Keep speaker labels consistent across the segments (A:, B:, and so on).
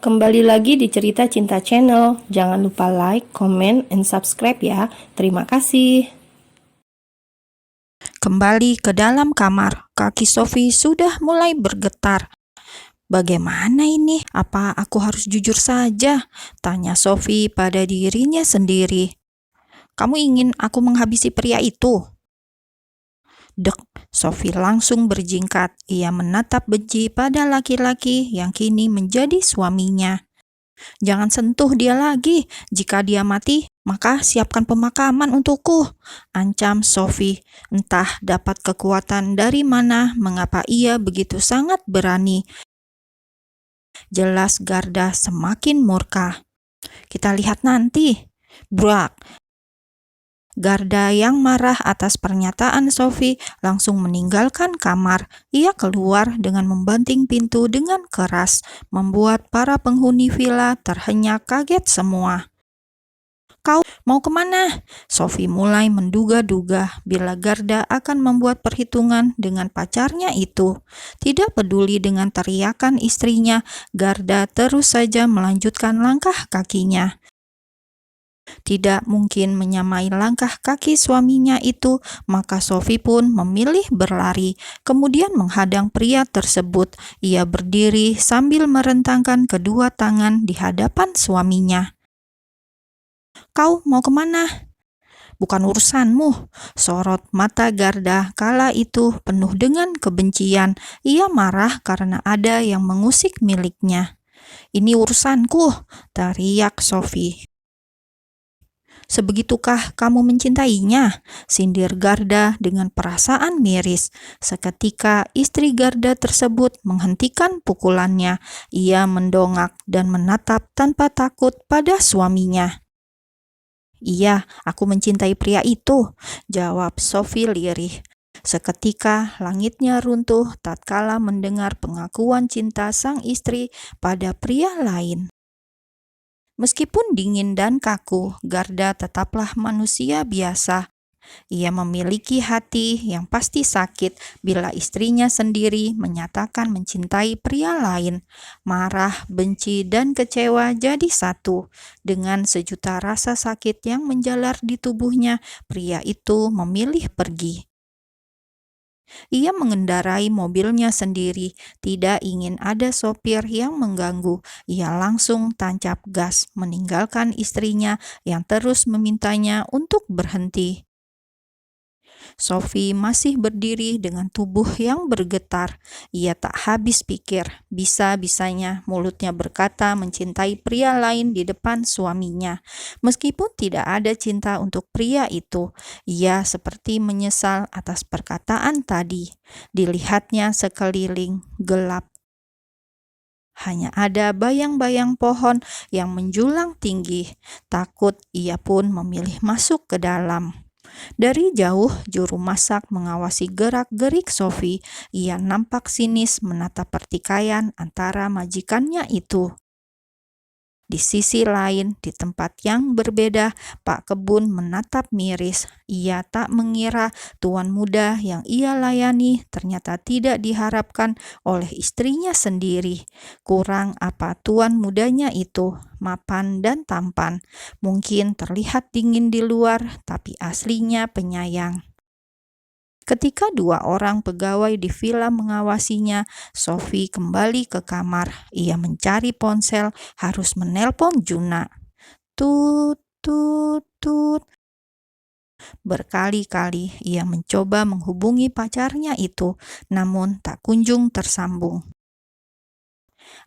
A: Kembali lagi di Cerita Cinta Channel. Jangan lupa like, comment, and subscribe ya. Terima kasih.
B: Kembali ke dalam kamar, kaki Sophie sudah mulai bergetar. Bagaimana ini? Apa aku harus jujur saja? Tanya Sophie pada dirinya sendiri. Kamu ingin aku menghabisi pria itu? Dek, Sophie langsung berjingkat. Ia menatap benci pada laki-laki yang kini menjadi suaminya. Jangan sentuh dia lagi. Jika dia mati, maka siapkan pemakaman untukku, ancam Sophie. Entah dapat kekuatan dari mana, mengapa ia begitu sangat berani. Jelas Garda semakin murka. Kita lihat nanti. Brak. Garda yang marah atas pernyataan Sophie langsung meninggalkan kamar. Ia keluar dengan membanting pintu dengan keras, membuat para penghuni villa terhenyak kaget semua. Kau mau kemana? Sophie mulai menduga-duga bila Garda akan membuat perhitungan dengan pacarnya itu. Tidak peduli dengan teriakan istrinya, Garda terus saja melanjutkan langkah kakinya. Tidak mungkin menyamai langkah kaki suaminya itu, maka Sophie pun memilih berlari, kemudian menghadang pria tersebut. Ia berdiri sambil merentangkan kedua tangan di hadapan suaminya. Kau mau kemana? Bukan urusanmu, sorot mata Garda kala itu penuh dengan kebencian. Ia marah karena ada yang mengusik miliknya. Ini urusanku, teriak Sophie. Sebegitukah kamu mencintainya? Sindir Garda dengan perasaan miris. Seketika istri Garda tersebut menghentikan pukulannya. Ia mendongak dan menatap tanpa takut pada suaminya. Iya, aku mencintai pria itu, jawab Sophie lirih. Seketika langitnya runtuh tatkala mendengar pengakuan cinta sang istri pada pria lain. Meskipun dingin dan kaku, Garda tetaplah manusia biasa. Ia memiliki hati yang pasti sakit bila istrinya sendiri menyatakan mencintai pria lain. Marah, benci, dan kecewa jadi satu. Dengan sejuta rasa sakit yang menjalar di tubuhnya, pria itu memilih pergi. Ia mengendarai mobilnya sendiri, tidak ingin ada sopir yang mengganggu. Ia langsung tancap gas, meninggalkan istrinya yang terus memintanya untuk berhenti. Sophie masih berdiri dengan tubuh yang bergetar. Ia tak habis pikir, bisa-bisanya mulutnya berkata mencintai pria lain di depan suaminya. Meskipun tidak ada cinta untuk pria itu, ia seperti menyesal atas perkataan tadi. Dilihatnya sekeliling gelap. Hanya ada bayang-bayang pohon yang menjulang tinggi. Takut, ia pun memilih masuk ke dalam. Dari jauh, juru masak mengawasi gerak-gerik Sophie. Ia nampak sinis menatap pertikaian antara majikannya itu. Di sisi lain, di tempat yang berbeda, Pak Kebun menatap miris. Ia tak mengira tuan muda yang ia layani ternyata tidak diharapkan oleh istrinya sendiri. Kurang apa tuan mudanya itu, mapan dan tampan. Mungkin terlihat dingin di luar, tapi aslinya penyayang. Ketika dua orang pegawai di villa mengawasinya, Sophie kembali ke kamar. Ia mencari ponsel, harus menelpon Juna. Tut, tut, tut. Berkali-kali ia mencoba menghubungi pacarnya itu, namun tak kunjung tersambung.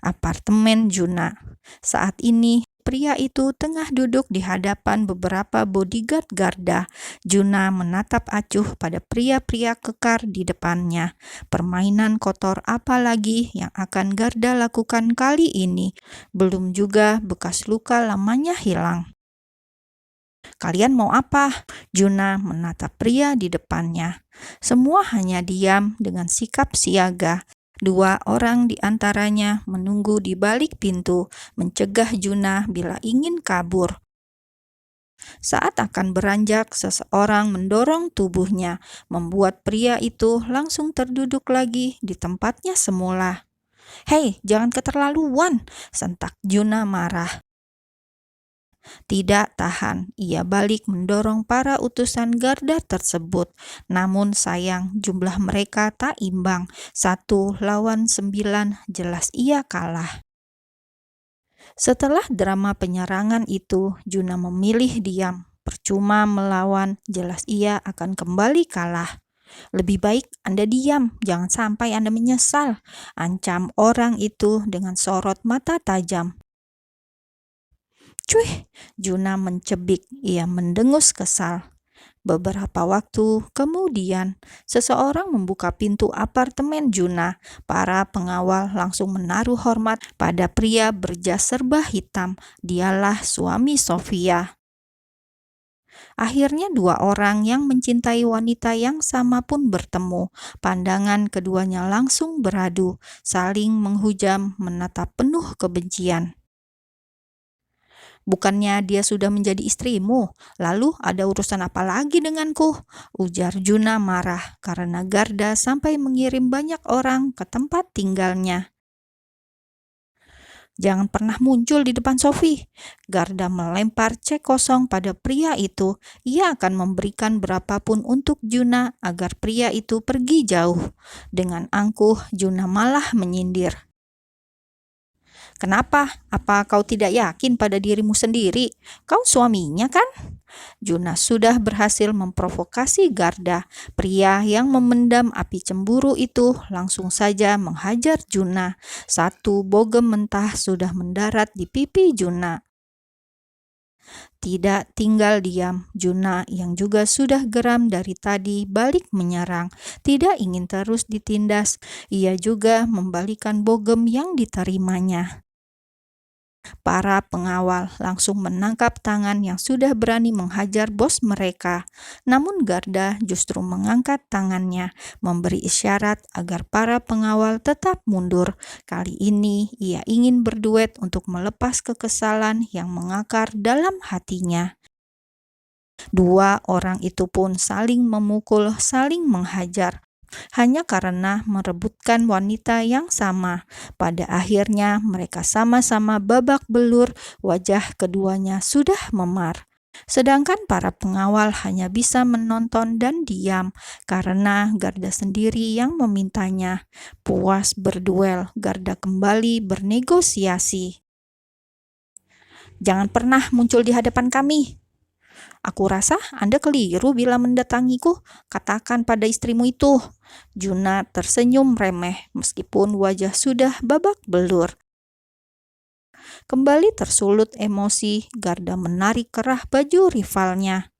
B: Apartemen Juna. Saat ini, pria itu tengah duduk di hadapan beberapa bodyguard Garda. Juna menatap acuh pada pria-pria kekar di depannya. Permainan kotor apa lagi yang akan Garda lakukan kali ini? Belum juga bekas luka lamanya hilang. Kalian mau apa? Juna menatap pria di depannya. Semua hanya diam dengan sikap siaga. Dua orang di antaranya menunggu di balik pintu, mencegah Juna bila ingin kabur. Saat akan beranjak, seseorang mendorong tubuhnya, membuat pria itu langsung terduduk lagi di tempatnya semula. "Hei, jangan keterlaluan," sentak Juna marah. Tidak tahan, ia balik mendorong para utusan garda tersebut. Namun sayang, jumlah mereka tak imbang. 1 lawan 9, jelas ia kalah. Setelah drama penyerangan itu, Juna memilih diam. Percuma melawan, jelas ia akan kembali kalah. "Lebih baik Anda diam, jangan sampai Anda menyesal," ancam orang itu dengan sorot mata tajam. "Cuih," Juna mencebik, ia mendengus kesal. Beberapa waktu kemudian, seseorang membuka pintu apartemen Juna. Para pengawal langsung menaruh hormat pada pria berjas serba hitam. Dialah suami Sofia. Akhirnya 2 orang yang mencintai wanita yang sama pun bertemu. Pandangan keduanya langsung beradu, saling menghujam, menatap penuh kebencian. "Bukannya dia sudah menjadi istrimu? Lalu ada urusan apa lagi denganku?" ujar Juna marah karena Garda sampai mengirim banyak orang ke tempat tinggalnya. "Jangan pernah muncul di depan Sophie." Garda melempar cek kosong pada pria itu. Ia akan memberikan berapapun untuk Juna agar pria itu pergi jauh. Dengan angkuh, Juna malah menyindir. "Kenapa? Apa kau tidak yakin pada dirimu sendiri? Kau suaminya kan?" Juna sudah berhasil memprovokasi Garda. Pria yang memendam api cemburu itu langsung saja menghajar Juna. 1 bogem mentah sudah mendarat di pipi Juna. Tidak tinggal diam, Juna yang juga sudah geram dari tadi balik menyerang. Tidak ingin terus ditindas, ia juga membalikan bogem yang diterimanya. Para pengawal langsung menangkap tangan yang sudah berani menghajar bos mereka. Namun Garda justru mengangkat tangannya, memberi isyarat agar para pengawal tetap mundur. Kali ini ia ingin berduet untuk melepas kekesalan yang mengakar dalam hatinya. 2 orang itu pun saling memukul, saling menghajar, hanya karena merebutkan wanita yang sama. Pada akhirnya mereka sama-sama babak belur, wajah keduanya sudah memar. Sedangkan para pengawal hanya bisa menonton dan diam karena Garda sendiri yang memintanya. Puas berduel, Garda kembali bernegosiasi. "Jangan pernah muncul di hadapan kami. Aku rasa Anda keliru bila mendatangiku. Katakan pada istrimu itu." Juna tersenyum remeh meskipun wajah sudah babak belur. Kembali tersulut emosi, Garda menarik kerah baju rivalnya.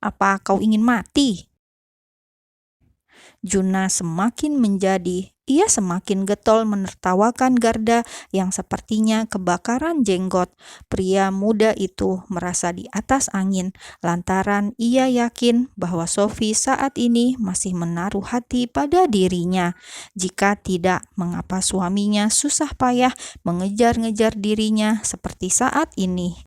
B: "Apa kau ingin mati?" Juna semakin menjadi. Ia semakin getol menertawakan Garda yang sepertinya kebakaran jenggot. Pria muda itu merasa di atas angin lantaran ia yakin bahwa Sophie saat ini masih menaruh hati pada dirinya. Jika tidak, mengapa suaminya susah payah mengejar-ngejar dirinya seperti saat ini?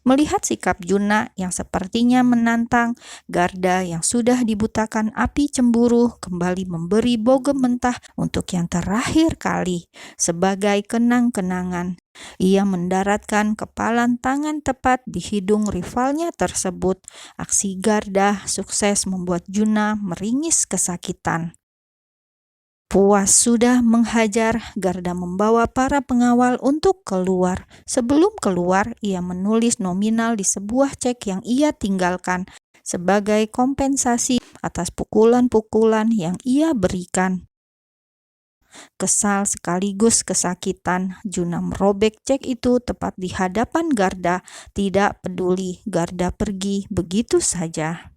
B: Melihat sikap Juna yang sepertinya menantang, Garda yang sudah dibutakan api cemburu kembali memberi bogem mentah untuk yang terakhir kali. Sebagai kenang-kenangan, ia mendaratkan kepalan tangan tepat di hidung rivalnya tersebut. Aksi Garda sukses membuat Juna meringis kesakitan. Puas sudah menghajar, Garda membawa para pengawal untuk keluar. Sebelum keluar, ia menulis nominal di sebuah cek yang ia tinggalkan sebagai kompensasi atas pukulan-pukulan yang ia berikan. Kesal sekaligus kesakitan, Juna merobek cek itu tepat di hadapan Garda. Tidak peduli, Garda pergi begitu saja.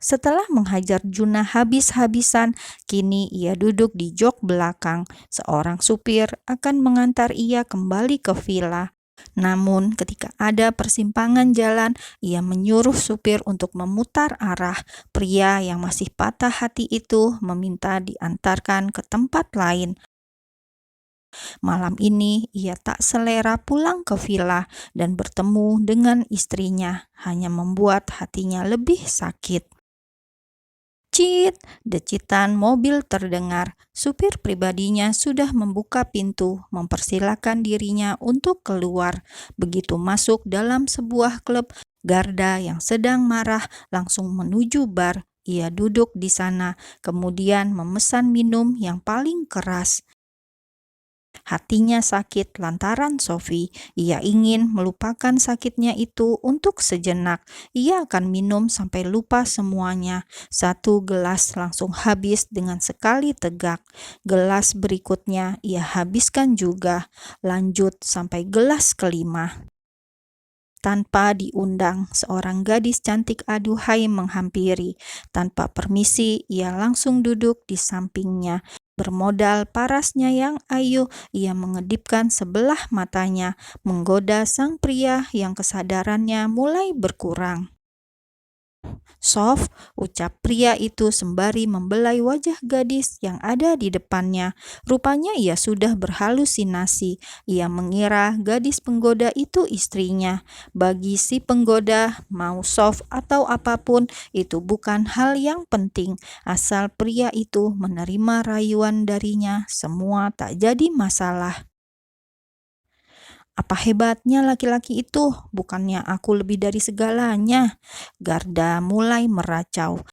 B: Setelah menghajar Juna habis-habisan, kini ia duduk di jok belakang. Seorang supir akan mengantar ia kembali ke villa. Namun ketika ada persimpangan jalan, ia menyuruh supir untuk memutar arah. Pria yang masih patah hati itu meminta diantarkan ke tempat lain. Malam ini ia tak selera pulang ke villa dan bertemu dengan istrinya, hanya membuat hatinya lebih sakit. Cit, decitan mobil terdengar. Supir pribadinya sudah membuka pintu, mempersilahkan dirinya untuk keluar. Begitu masuk dalam sebuah klub, Garda yang sedang marah langsung menuju bar. Ia duduk di sana, kemudian memesan minum yang paling keras. Hatinya sakit lantaran Sophie. Ia ingin melupakan sakitnya itu untuk sejenak. Ia akan minum sampai lupa semuanya. Satu gelas langsung habis dengan sekali tegak. Gelas berikutnya ia habiskan juga. Lanjut sampai gelas kelima. Tanpa diundang, seorang gadis cantik aduhai menghampiri. Tanpa permisi, ia langsung duduk di sampingnya. Bermodal parasnya yang ayu, ia mengedipkan sebelah matanya, menggoda sang pria yang kesadarannya mulai berkurang. "Sof," ucap pria itu sembari membelai wajah gadis yang ada di depannya. Rupanya ia sudah berhalusinasi. Ia mengira gadis penggoda itu istrinya. Bagi si penggoda, mau Sof atau apapun, itu bukan hal yang penting. Asal pria itu menerima rayuan darinya, semua tak jadi masalah. "Apa hebatnya laki-laki itu? Bukannya aku lebih dari segalanya?" Garda mulai meracau.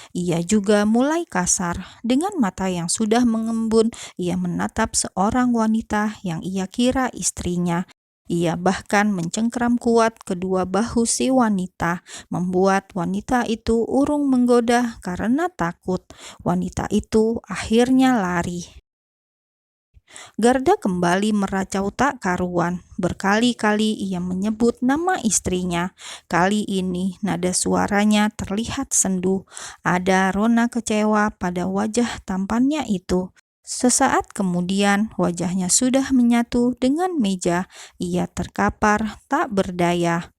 B: Ia juga mulai kasar. Dengan mata yang sudah mengembun, ia menatap seorang wanita yang ia kira istrinya. Ia bahkan mencengkram kuat kedua bahu si wanita, membuat wanita itu urung menggoda karena takut. Wanita itu akhirnya lari. Garda kembali meracau tak karuan. Berkali-kali ia menyebut nama istrinya. Kali ini nada suaranya terlihat sendu. Ada rona kecewa pada wajah tampannya itu. Sesaat kemudian wajahnya sudah menyatu dengan meja. Ia terkapar tak berdaya.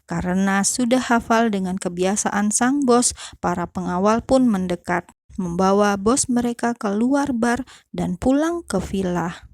B: Karena sudah hafal dengan kebiasaan sang bos, para pengawal pun mendekat, membawa bos mereka keluar bar dan pulang ke villa.